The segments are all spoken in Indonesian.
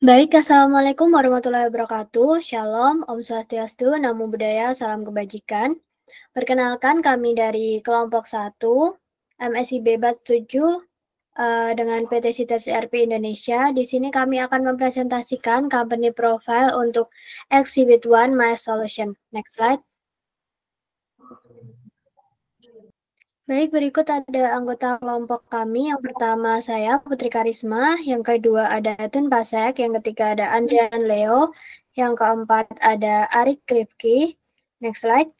Baik, Assalamualaikum warahmatullahi wabarakatuh. Shalom, Om Swastiastu, Namo Buddhaya, Salam Kebajikan. Perkenalkan kami dari kelompok 1, MSIB Batch 7, dengan PT Sites ERP Indonesia. Di sini kami akan mempresentasikan company profile untuk Exhibit 1 My Solution. Next slide. Baik, berikut ada anggota kelompok kami. Yang pertama saya, Putri Karisma. Yang kedua ada Tun Pasek. Yang ketiga ada Andrian Leo. Yang keempat ada Arik Kripki. Next slide.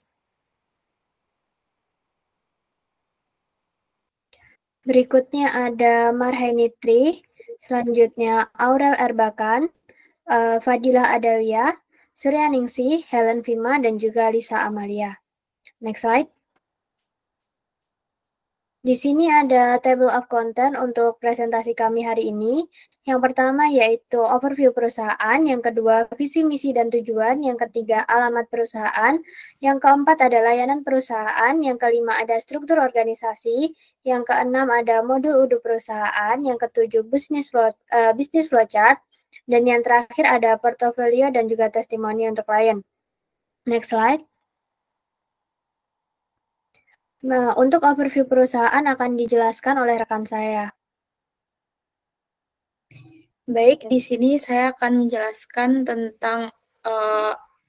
Berikutnya ada Marheni Tri. Selanjutnya Aurel Erbakan, Fadilah Adawiyah, Surya Ningsi, Helen Vima, dan juga Lisa Amalia. Next slide. Di sini ada table of content untuk presentasi kami hari ini. Yang pertama yaitu overview perusahaan, yang kedua visi, misi, dan tujuan, yang ketiga alamat perusahaan, yang keempat ada layanan perusahaan, yang kelima ada struktur organisasi, yang keenam ada modul UDU perusahaan, yang ketujuh business flow chart, dan yang terakhir ada portofolio dan juga testimoni untuk klien. Next slide. Nah, untuk overview perusahaan akan dijelaskan oleh rekan saya. Baik, di sini saya akan menjelaskan tentang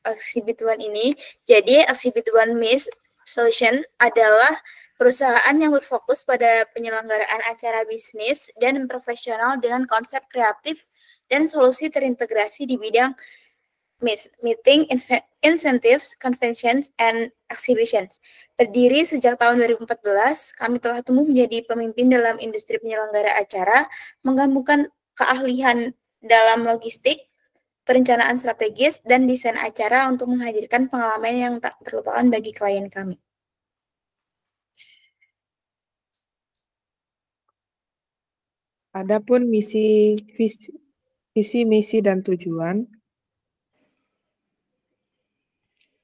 Exhibit One ini. Jadi, Exhibit One Miss Solution adalah perusahaan yang berfokus pada penyelenggaraan acara bisnis dan profesional dengan konsep kreatif dan solusi terintegrasi di bidang meeting, incentives, conventions, and exhibitions. Berdiri sejak tahun 2014, kami telah tumbuh menjadi pemimpin dalam industri penyelenggara acara, menggabungkan keahlian dalam logistik, perencanaan strategis, dan desain acara untuk menghadirkan pengalaman yang tak terlupakan bagi klien kami. Adapun visi, misi, dan tujuan,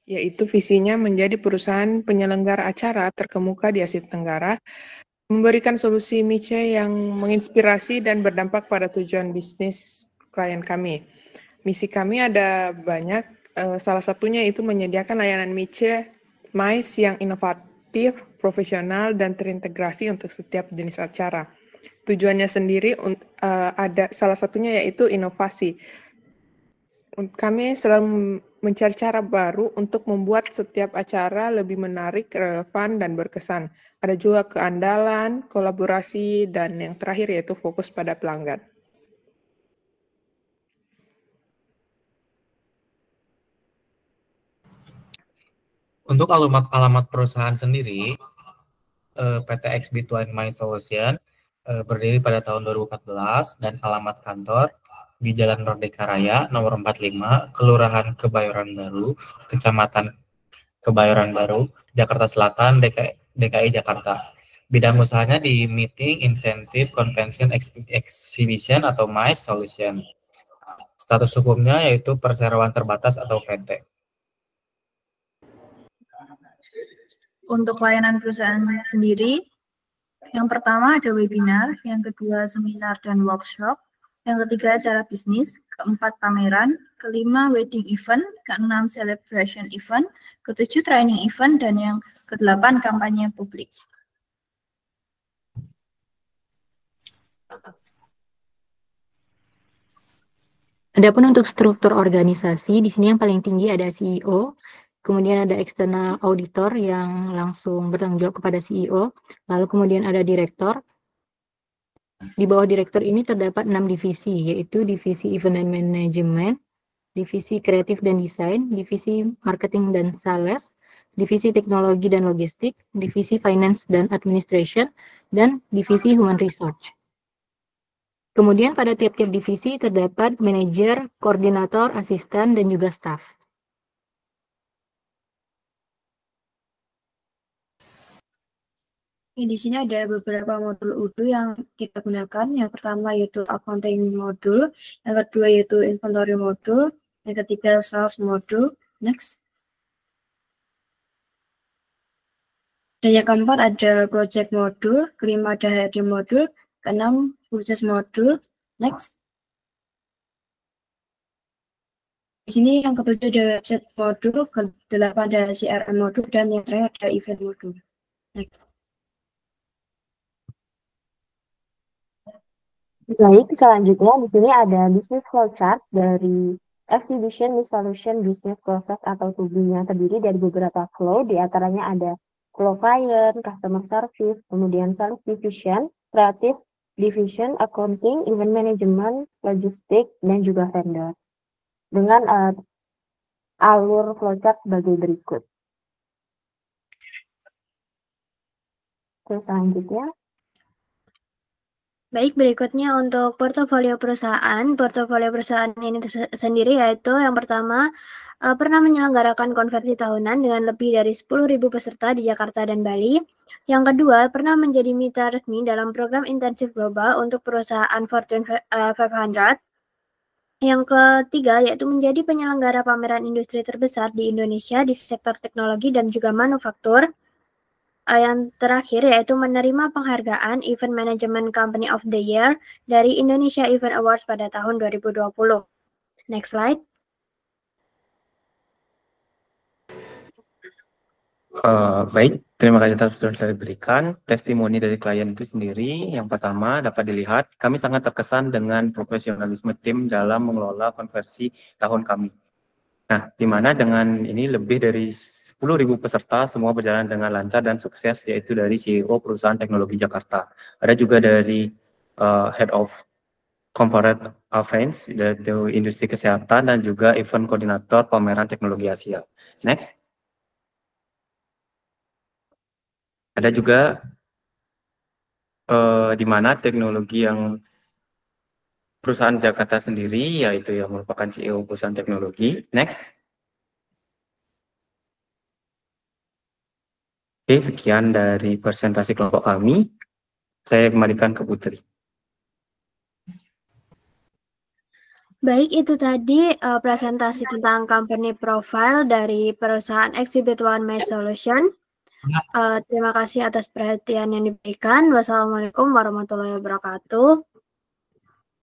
yaitu visinya menjadi perusahaan penyelenggara acara terkemuka di Asia Tenggara, memberikan solusi niche yang menginspirasi dan berdampak pada tujuan bisnis klien kami. Misi kami ada banyak, salah satunya itu menyediakan layanan MICE yang inovatif, profesional, dan terintegrasi untuk setiap jenis acara. Tujuannya sendiri ada salah satunya yaitu inovasi. Kami selalu mencari cara baru untuk membuat setiap acara lebih menarik, relevan, dan berkesan. Ada juga keandalan, kolaborasi, dan yang terakhir yaitu fokus pada pelanggan. Untuk alamat perusahaan sendiri, PT Exhibit One My Solution berdiri pada tahun 2014 dan alamat kantor di Jalan Merdeka Raya nomor 45, Kelurahan Kebayoran Baru, Kecamatan Kebayoran Baru, Jakarta Selatan, DKI Jakarta. Bidang usahanya di meeting, insentif, convention, exhibition atau MICE Solution. Status hukumnya yaitu perseroan terbatas atau PT. Untuk layanan perusahaan sendiri, yang pertama ada webinar, yang kedua seminar dan workshop, yang ketiga acara bisnis, keempat pameran, kelima wedding event, keenam celebration event, ketujuh training event, dan yang kedelapan kampanye publik. Adapun untuk struktur organisasi, di sini yang paling tinggi ada CEO, kemudian ada external auditor yang langsung bertanggung jawab kepada CEO, lalu kemudian ada direktur. Di bawah direktur ini terdapat 6 divisi, yaitu divisi event dan manajemen, divisi kreatif dan desain, divisi marketing dan sales, divisi teknologi dan logistik, divisi finance dan administration, dan divisi human resource. Kemudian pada tiap-tiap divisi terdapat manajer, koordinator, asisten, dan juga staff. Di sini ada beberapa modul UDU yang kita gunakan. Yang pertama yaitu accounting modul, yang kedua yaitu inventory modul, yang ketiga sales modul. Next. Dan yang keempat ada project modul, kelima ada HRD modul, keenam process modul. Next. sini yang ketujuh ada website modul, ke-8 ada CRM modul, dan yang terakhir ada event modul. Next. Baik, selanjutnya di sini ada business flow chart dari Exhibition with Solution Business Process atau TUBI yang terdiri dari beberapa flow, di antaranya ada flow client, customer service, kemudian sales division, creative division, accounting, event management, logistik, dan juga vendor. Dengan alur flowchart sebagai berikut. Terus selanjutnya. Baik, berikutnya untuk portofolio perusahaan. Portofolio perusahaan ini sendiri yaitu yang pertama, pernah menyelenggarakan konversi tahunan dengan lebih dari 10.000 peserta di Jakarta dan Bali. Yang kedua, pernah menjadi mitra resmi dalam program intensif global untuk perusahaan Fortune 500. Yang ketiga, yaitu menjadi penyelenggara pameran industri terbesar di Indonesia di sektor teknologi dan juga manufaktur. Yang terakhir yaitu menerima penghargaan Event Management Company of the Year dari Indonesia Event Awards pada tahun 2020. Next slide. Baik, terima kasih atas sudah diberikan. Testimoni dari klien itu sendiri, yang pertama dapat dilihat, kami sangat terkesan dengan profesionalisme tim dalam mengelola konversi tahun kami. Nah, di mana dengan ini lebih dari 10.000 peserta semua berjalan dengan lancar dan sukses, yaitu dari CEO perusahaan teknologi Jakarta. Ada juga dari Head of Corporate Affairs, yaitu industri kesehatan, dan juga event koordinator pameran teknologi Asia. Next. Ada juga di mana teknologi yang perusahaan Jakarta sendiri, yaitu yang merupakan CEO perusahaan teknologi. Next. Oke, sekian dari presentasi kelompok kami. Saya kembalikan ke Putri. Baik, itu tadi presentasi tentang company profile dari perusahaan Exhibit One My Solution. Terima kasih atas perhatian yang diberikan. Wassalamualaikum warahmatullahi wabarakatuh.